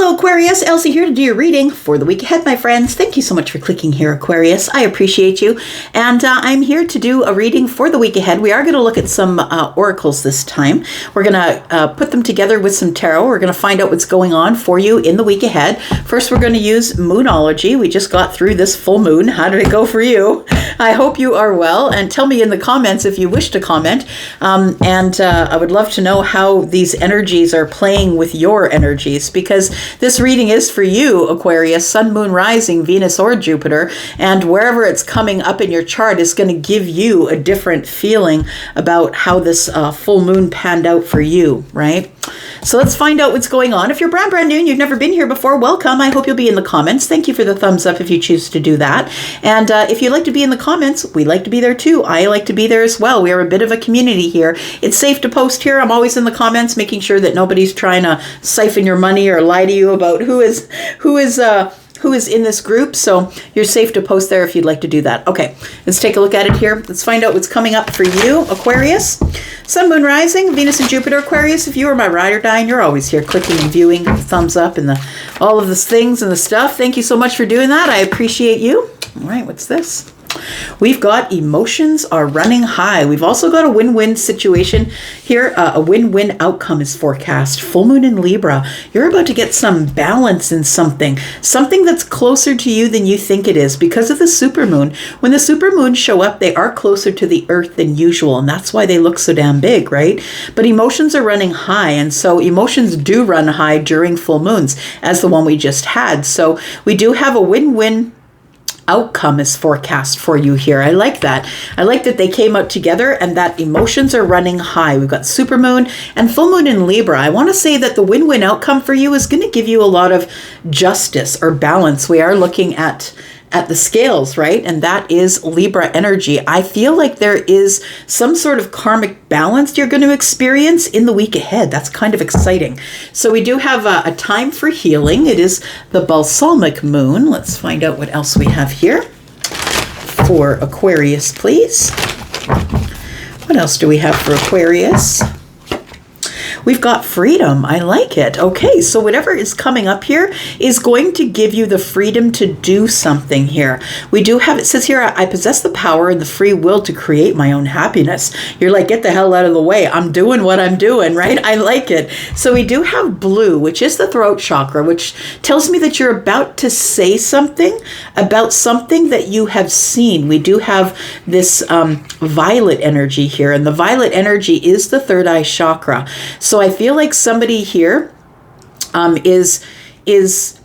Hello Aquarius, Elsie here to do your reading for the week ahead, my friends. Thank you so much for clicking here, Aquarius. I appreciate you. And I'm here to do a reading for the week ahead. We are going to look at some oracles this time. We're going to put them together with some tarot. We're going to find out what's going on for you in the week ahead. First, we're going to use Moonology. We just got through this full moon. How did it go for you? I hope you are well. And tell me in the comments if you wish to comment. I would love to know how these energies are playing with your energies, because this reading is for you, Aquarius, Sun, Moon, Rising, Venus, or Jupiter, and wherever it's coming up in your chart is going to give you a different feeling about how this full moon panned out for you, right? So let's find out what's going on. If you're brand new and you've never been here before, welcome. I hope you'll be in the comments. Thank you for the thumbs up if you choose to do that. And if you'd like to be in the comments, we like to be there too. I like to be there as well. We are a bit of a community here. It's safe to post here. I'm always in the comments, making sure that nobody's trying to siphon your money or lie to you about who is in this group. So you're safe to post there if you'd like to do that. Okay, let's take a look at it here. Let's find out what's coming up for you, Aquarius. Sun, Moon, Rising, Venus and Jupiter, Aquarius. If you are my ride or die and you're always here clicking and viewing, the thumbs up and all of the things and the stuff. Thank you so much for doing that. I appreciate you. All right, what's this? We've got emotions are running high. We've also got a win-win situation here. A win-win outcome is forecast. Full moon in Libra. You're about to get some balance in something that's closer to you than you think it is because of the supermoon. When the supermoons show up, they are closer to the earth than usual, and that's why they look so damn big, right? But emotions are running high, and so emotions do run high during full moons, as the one we just had. So we do have a win-win outcome is forecast for you here. I like that. I like that they came out together and that emotions are running high. We've got supermoon and full moon in Libra. I want to say that the win-win outcome for you is going to give you a lot of justice or balance. We are looking at the scales, right? And that is Libra energy. I feel like there is some sort of karmic balance you're going to experience in the week ahead. That's kind of exciting. So we do have a time for healing. It is the balsamic moon. Let's find out what else we have here for Aquarius, please. What else do we have for Aquarius? We've got freedom. I like it. Okay, so whatever is coming up here is going to give you the freedom to do something here. We do have, it says here, I possess the power and the free will to create my own happiness. You're like, get the hell out of the way. I'm doing what I'm doing, right? I like it. So we do have blue, which is the throat chakra, which tells me that you're about to say something about something that you have seen. We do have this violet energy here, and the violet energy is the third eye chakra. So I feel like somebody here is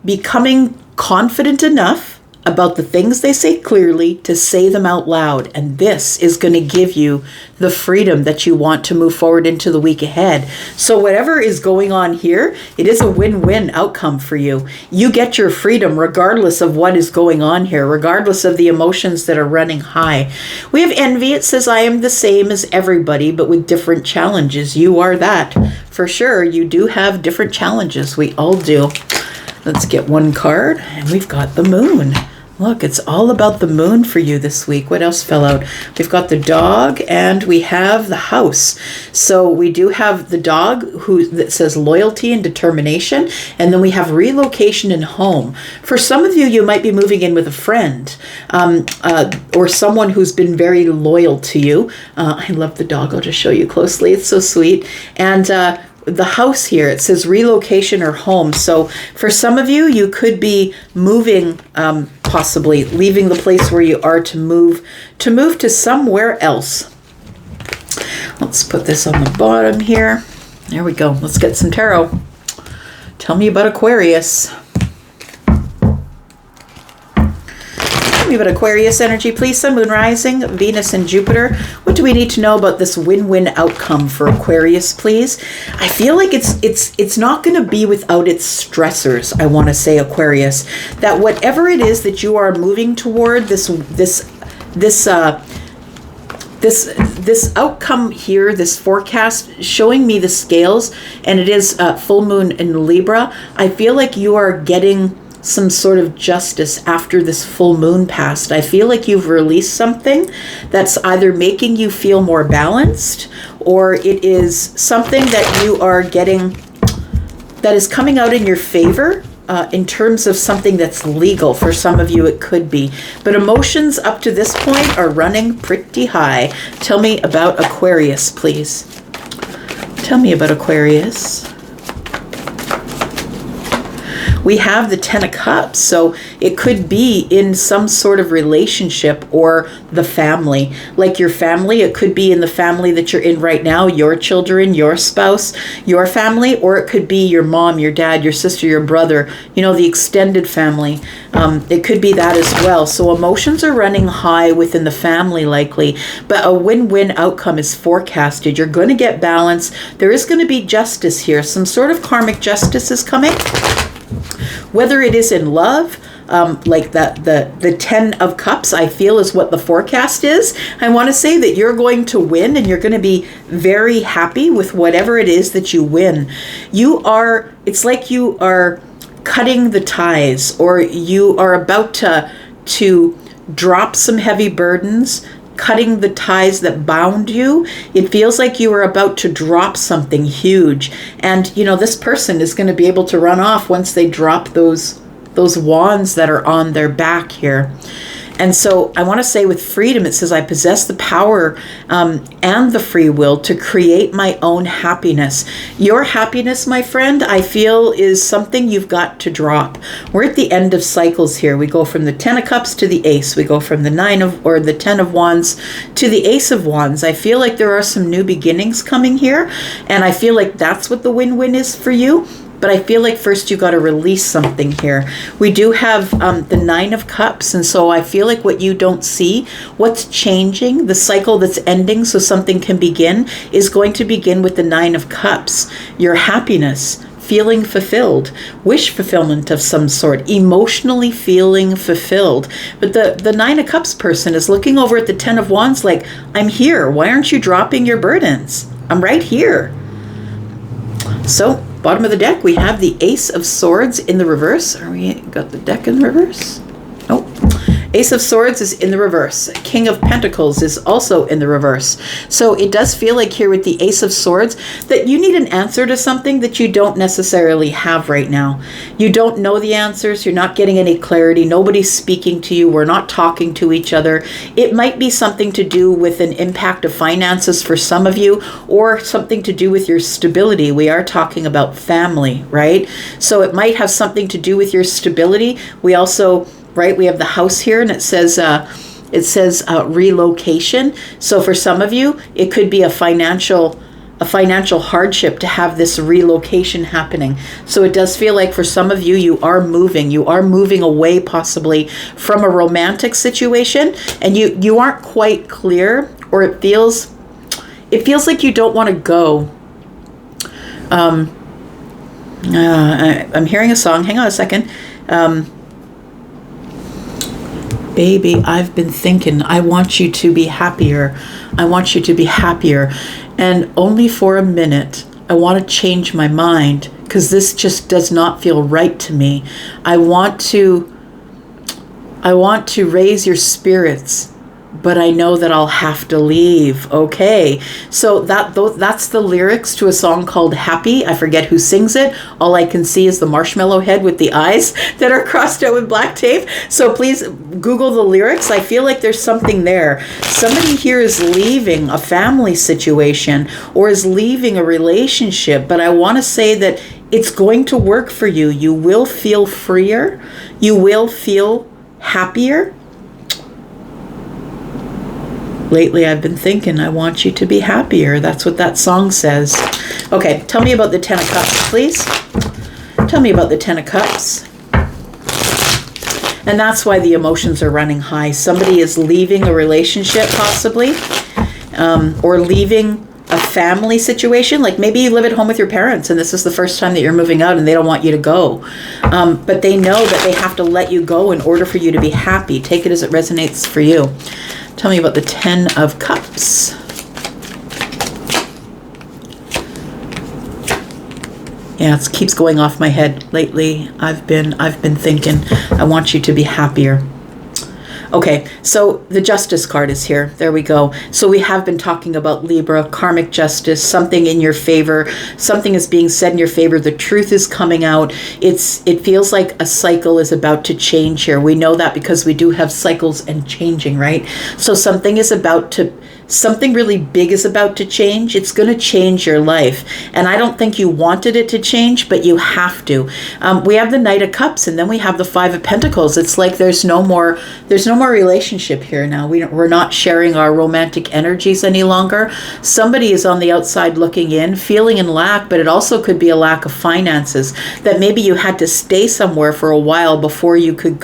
becoming confident enough about the things they say clearly to say them out loud. And this is going to give you the freedom that you want to move forward into the week ahead. So whatever is going on here, it is a win-win outcome for you. You get your freedom regardless of what is going on here, regardless of the emotions that are running high. We have envy. It says, I am the same as everybody, but with different challenges. You are that. For sure, you do have different challenges. We all do. Let's get one card, and we've got the moon. Look, it's all about the moon for you this week. What else fell out? We've got the dog and we have the house. So we do have the dog that says loyalty and determination. And then we have relocation and home. For some of you, you might be moving in with a friend or someone who's been very loyal to you. I love the dog. I'll just show you closely. It's so sweet. And the house here, it says relocation or home. So for some of you, you could be moving, possibly leaving the place where you are to move to somewhere else. Let's put this on the bottom here. There we go. Let's get some tarot. Tell me about Aquarius. Tell me about Aquarius energy, please. Sun, Moon, Rising, Venus, and Jupiter. What do we need to know about this win-win outcome for Aquarius, please? I feel like it's not going to be without its stressors. I want to say, Aquarius, that whatever it is that you are moving toward, this outcome here, this forecast showing me the scales, and it is full moon in Libra. I feel like you are getting some sort of justice after this full moon passed. I feel like you've released something that's either making you feel more balanced, or it is something that you are getting that is coming out in your favor. In terms of something that's legal. For some of you, it could be. But emotions up to this point are running pretty high. Tell me about Aquarius, please. Tell me about Aquarius. We have the Ten of Cups, so it could be in some sort of relationship or the family. Like your family, it could be in the family that you're in right now, your children, your spouse, your family, or it could be your mom, your dad, your sister, your brother, you know, the extended family. It could be that as well. So emotions are running high within the family likely, but a win-win outcome is forecasted. You're going to get balance. There is going to be justice here. Some sort of karmic justice is coming. Whether it is in love, like the 10 of Cups, I feel is what the forecast is. I want to say that you're going to win and you're going to be very happy with whatever it is that you win. It's like you are cutting the ties, or you are about to drop some heavy burdens, cutting the ties that bound you. It feels like you are about to drop something huge. And, you know, this person is going to be able to run off once they drop those wands that are on their back here. And so I want to say with freedom, it says, I possess the power and the free will to create my own happiness. Your happiness, my friend, I feel is something you've got to drop. We're at the end of cycles here. We go from the 10 of Cups to the Ace. We go from the 10 of Wands to the Ace of Wands. I feel like there are some new beginnings coming here. And I feel like that's what the win-win is for you. But I feel like first you got to release something here. We do have the 9 of Cups. And so I feel like what you don't see, what's changing, the cycle that's ending so something can begin, is going to begin with the 9 of Cups. Your happiness, feeling fulfilled, wish fulfillment of some sort, emotionally feeling fulfilled. But the 9 of Cups person is looking over at the 10 of Wands like, I'm here. Why aren't you dropping your burdens? I'm right here. So, bottom of the deck, we have the Ace of Swords in the reverse. Are we got the deck in reverse? Oh, Ace of Swords is in the reverse. King of Pentacles is also in the reverse. So it does feel like here with the Ace of Swords that you need an answer to something that you don't necessarily have right now. You don't know the answers. You're not getting any clarity. Nobody's speaking to you. We're not talking to each other. It might be something to do with an impact of finances for some of you, or something to do with your stability. We are talking about family, right? So it might have something to do with your stability. We also, right, we have the house here, and it says relocation. So for some of you, it could be a financial hardship to have this relocation happening. So it does feel like for some of you, you are moving away possibly from a romantic situation, and you aren't quite clear, or it feels like you don't want to go. I'm hearing a song. Hang on a second. Baby, I've been thinking, I want you to be happier. I want you to be happier. And only for a minute, I want to change my mind, because this just does not feel right to me. I want to raise your spirits, but I know that I'll have to leave. Okay, so that's the lyrics to a song called Happy. I forget who sings it. All I can see is the marshmallow head with the eyes that are crossed out with black tape. So please Google the lyrics. I feel like there's something there. Somebody here is leaving a family situation or is leaving a relationship, but I want to say that it's going to work for you. You will feel freer. You will feel happier. Lately, I've been thinking, I want you to be happier. That's what that song says. Okay, tell me about the 10 of Cups, please. Tell me about the 10 of Cups. And that's why the emotions are running high. Somebody is leaving a relationship, possibly, or leaving a family situation. Like maybe you live at home with your parents and this is the first time that you're moving out and they don't want you to go. But they know that they have to let you go in order for you to be happy. Take it as it resonates for you. Tell me about the 10 of Cups. Yeah, it keeps going off my head lately. I've been thinking, I want you to be happier. Okay, so the Justice card is here. There we go. So we have been talking about Libra, karmic justice, something in your favor, something is being said in your favor. The truth is coming out. It feels like a cycle is about to change here. We know that because we do have cycles and changing, right? So something really big is about to change. It's going to change your life. And I don't think you wanted it to change, but you have to. We have the Knight of Cups, and then we have the Five of Pentacles. It's like there's no more relationship here now. We're not sharing our romantic energies any longer. Somebody is on the outside looking in, feeling in lack, but it also could be a lack of finances, that maybe you had to stay somewhere for a while before you could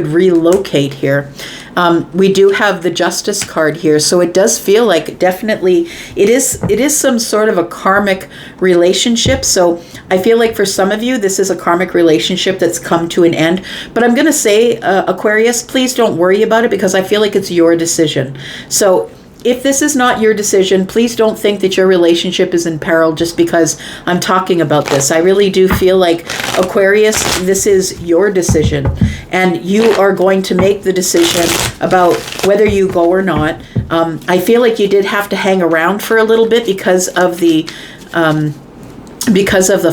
relocate here. We do have the Justice card here, so it does feel like definitely it is some sort of a karmic relationship. So I feel like for some of you, this is a karmic relationship that's come to an end. But I'm going to say, Aquarius, please don't worry about it, because I feel like it's your decision. So if this is not your decision, please don't think that your relationship is in peril just because I'm talking about this. I really do feel like, Aquarius, this is your decision, and you are going to make the decision about whether you go or not. I feel like you did have to hang around for a little bit because of the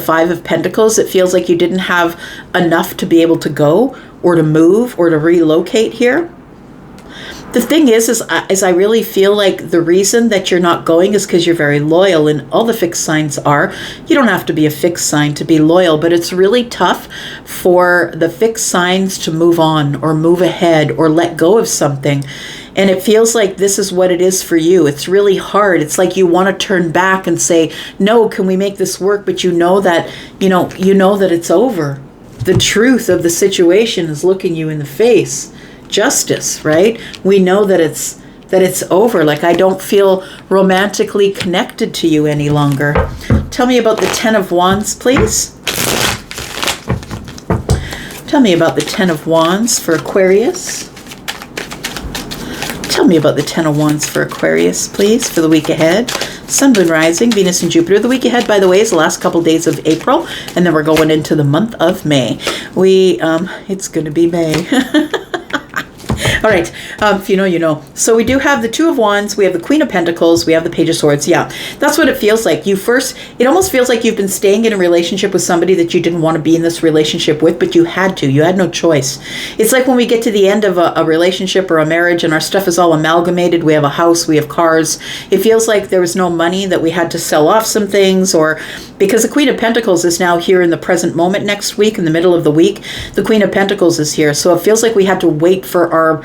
Five of Pentacles. It feels like you didn't have enough to be able to go or to move or to relocate here. The thing is I really feel like the reason that you're not going is because you're very loyal, and all the fixed signs are. You don't have to be a fixed sign to be loyal, but it's really tough for the fixed signs to move on or move ahead or let go of something. And it feels like this is what it is for you. It's really hard. It's like you want to turn back and say, no, can we make this work? But you know that it's over. The truth of the situation is looking you in the face. Justice, right? We know that it's over. Like, I don't feel romantically connected to you any longer. Tell me about the Ten of Wands, please. Tell me about the Ten of Wands for Aquarius. Tell me about the Ten of Wands for Aquarius, please, for the week ahead. Sun, Moon, Rising, Venus, and Jupiter. The week ahead, by the way, is the last couple days of April, and then we're going into the month of May. It's going to be May. All right, if you know, you know. So we do have the Two of Wands, we have the Queen of Pentacles, we have the Page of Swords. Yeah, that's what it feels like. It almost feels like you've been staying in a relationship with somebody that you didn't want to be in this relationship with, but you had to. You had no choice. It's like when we get to the end of a relationship or a marriage and our stuff is all amalgamated. We have a house, we have cars. It feels like there was no money, that we had to sell off some things, or because the Queen of Pentacles is now here in the present moment next week, in the middle of the week, the Queen of Pentacles is here. So it feels like we had to wait for our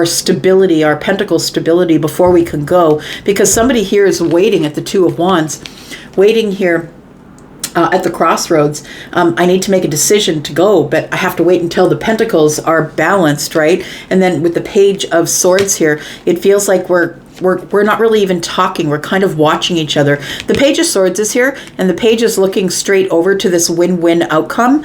stability, our pentacle stability, before we can go, because somebody here is waiting at the Two of Wands, waiting here at the crossroads. I need to make a decision to go, but I have to wait until the pentacles are balanced, right? And then with the Page of Swords here, it feels like we're not really even talking. We're kind of watching each other. The Page of Swords is here, and the page is looking straight over to this win-win outcome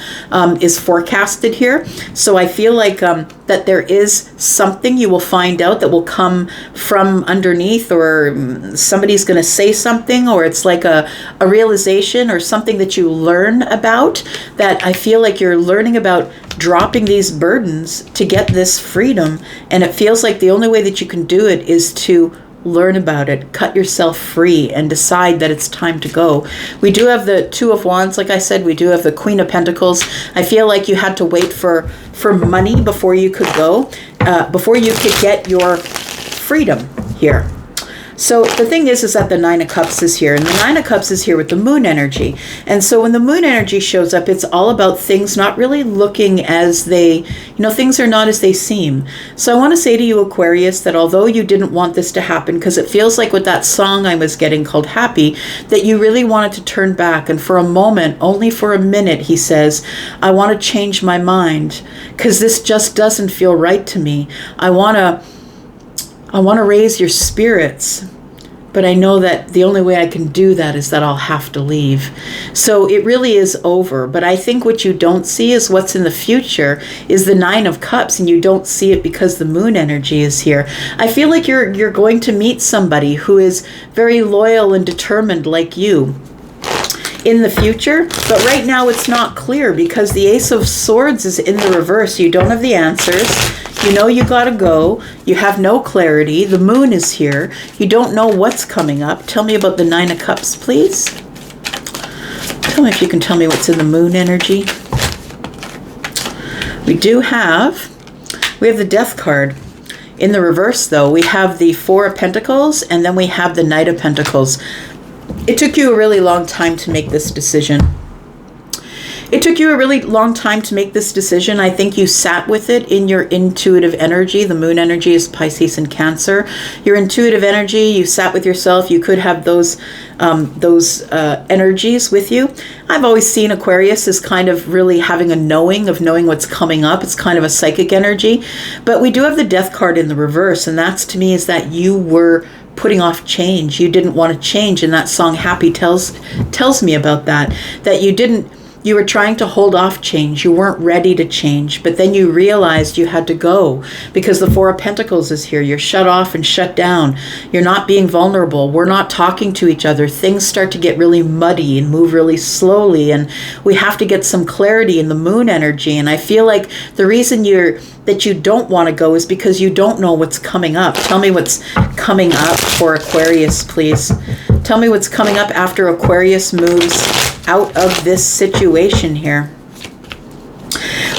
is forecasted here. So I feel like that there is something you will find out that will come from underneath, or somebody's going to say something, or it's like a realization or something that you learn about, that I feel like you're learning about dropping these burdens to get this freedom. And it feels like the only way that you can do it is to learn about it, cut yourself free, and decide that it's time to go. We do have the Two of Wands, like I said. We do have the Queen of Pentacles. I feel like you had to wait for money before you could go, before you could get your freedom here. So the thing is that the Nine of Cups is here, and the Nine of Cups is here with the Moon energy. And so when the Moon energy shows up, it's all about things not really looking as they, things are not as they seem. So I want to say to you, Aquarius, that although you didn't want this to happen, because it feels like with that song I was getting called Happy, that you really wanted to turn back. And for a moment, only for a minute, he says, I want to change my mind, because this just doesn't feel right to me. I want to raise your spirits, but I know that the only way I can do that is that I'll have to leave. So it really is over. But I think what you don't see is what's in the future is the Nine of Cups, and you don't see it because the Moon energy is here. I feel like you're going to meet somebody who is very loyal and determined like you. in the future, but right now it's not clear because the Ace of Swords is in the reverse. You don't have the answers. You know you gotta go. You have no clarity. The moon is here. You don't know what's coming up. Tell me about the Nine of Cups, please. Tell me if you can tell me what's in the moon energy. We have the Death card. In the reverse, though, we have the Four of Pentacles, and then we have the Knight of Pentacles. It took you a really long time to make this decision. It took you a really long time to make this decision. I think you sat with it in your intuitive energy. The moon energy is Pisces and Cancer. Your intuitive energy, you sat with yourself. You could have those energies with you. I've always seen Aquarius as kind of really having a knowing of knowing what's coming up. It's kind of a psychic energy. But we do have the Death card in the reverse, and that's, to me, is that you were putting off change. You didn't want to change, and that song Happy tells me about that you were trying to hold off change. You weren't ready to change, but then you realized you had to go because the Four of Pentacles is here. You're shut off and shut down. You're not being vulnerable. We're not talking to each other. Things start to get really muddy and move really slowly, and we have to get some clarity in the moon energy. And I feel like the reason that you don't want to go is because you don't know what's coming up. Tell me what's coming up for Aquarius, please. Tell me what's coming up after Aquarius moves out of this situation here.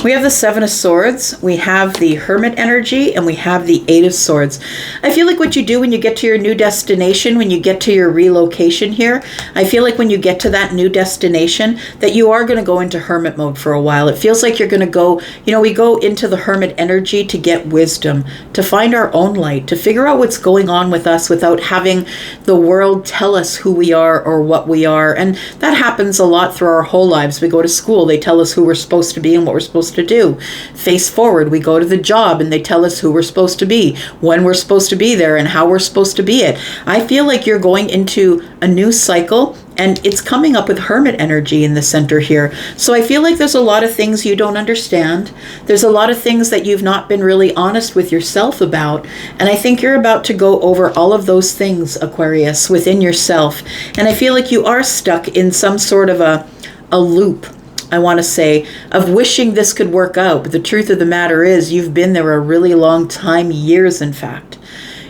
We have the Seven of Swords, we have the Hermit energy, and we have the Eight of Swords. I feel like what you do when you get to your new destination, when you get to your relocation here, I feel like when you get to that new destination, that you are going to go into Hermit mode for a while. It feels like you're going to go, we go into the Hermit energy to get wisdom, to find our own light, to figure out what's going on with us without having the world tell us who we are or what we are. And that happens a lot through our whole lives. We go to school, they tell us who we're supposed to be and what we're supposed to do. Face forward, we go to the job and they tell us who we're supposed to be, when we're supposed to be there, and how we're supposed to be it. I feel like you're going into a new cycle, and it's coming up with Hermit energy in the center here. So I feel like there's a lot of things you don't understand. There's a lot of things that you've not been really honest with yourself about. And I think you're about to go over all of those things, Aquarius, within yourself. And I feel like you are stuck in some sort of a loop, I want to say, of wishing this could work out. But the truth of the matter is you've been there a really long time, years in fact.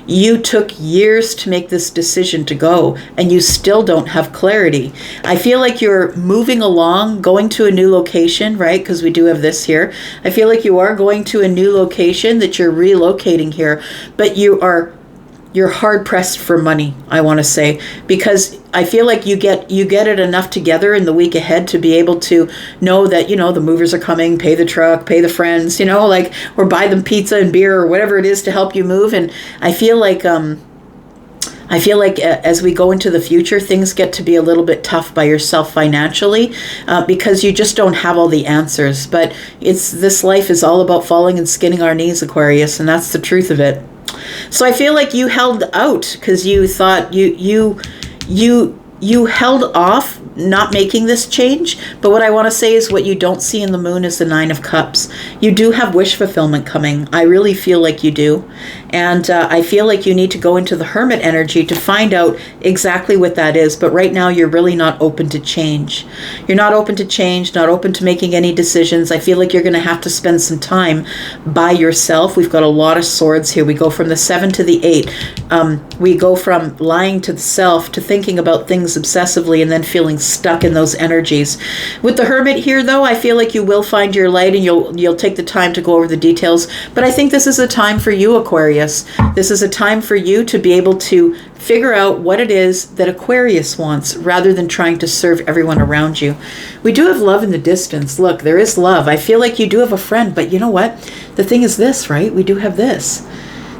You took years to make this decision to go, and you still don't have clarity. I feel like you're moving along, going to a new location, right? Because we do have this here. I feel like you are going to a new location, that you're relocating here, but you're hard pressed for money, I want to say, because I feel like you get it enough together in the week ahead to be able to know that, the movers are coming, pay the truck, pay the friends, or buy them pizza and beer or whatever it is to help you move. And I feel like as we go into the future, things get to be a little bit tough by yourself financially because you just don't have all the answers. But this life is all about falling and skinning our knees, Aquarius, and that's the truth of it. So I feel like you held out because you thought you held off not making this change. But what I want to say is what you don't see in the moon is the Nine of Cups. You do have wish fulfillment coming. I really feel like you do. And I feel like you need to go into the Hermit energy to find out exactly what that is. But right now, you're really not open to change. You're not open to change, not open to making any decisions. I feel like you're going to have to spend some time by yourself. We've got a lot of swords here. We go from the 7 to the 8. We go from lying to the self to thinking about things obsessively and then feeling stuck in those energies. With the Hermit here, though, I feel like you will find your light, and you'll take the time to go over the details. But I think this is a time for you, Aquarius. This is a time for you to be able to figure out what it is that Aquarius wants rather than trying to serve everyone around you. We do have love in the distance. Look, there is love. I feel like you do have a friend, but you know what? The thing is this, right? We do have this.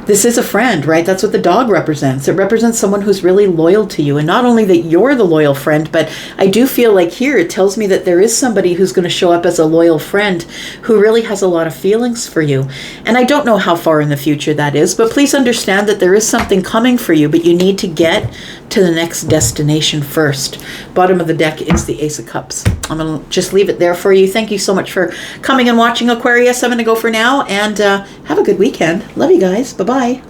This is a friend, right? That's what the dog represents. It represents someone who's really loyal to you. And not only that you're the loyal friend, but I do feel like here it tells me that there is somebody who's going to show up as a loyal friend who really has a lot of feelings for you. And I don't know how far in the future that is, but please understand that there is something coming for you, but you need to get to the next destination first. Bottom of the deck is the Ace of Cups. I'm going to just leave it there for you. Thank you so much for coming and watching, Aquarius. I'm going to go for now, and have a good weekend. Love you guys. Bye-bye.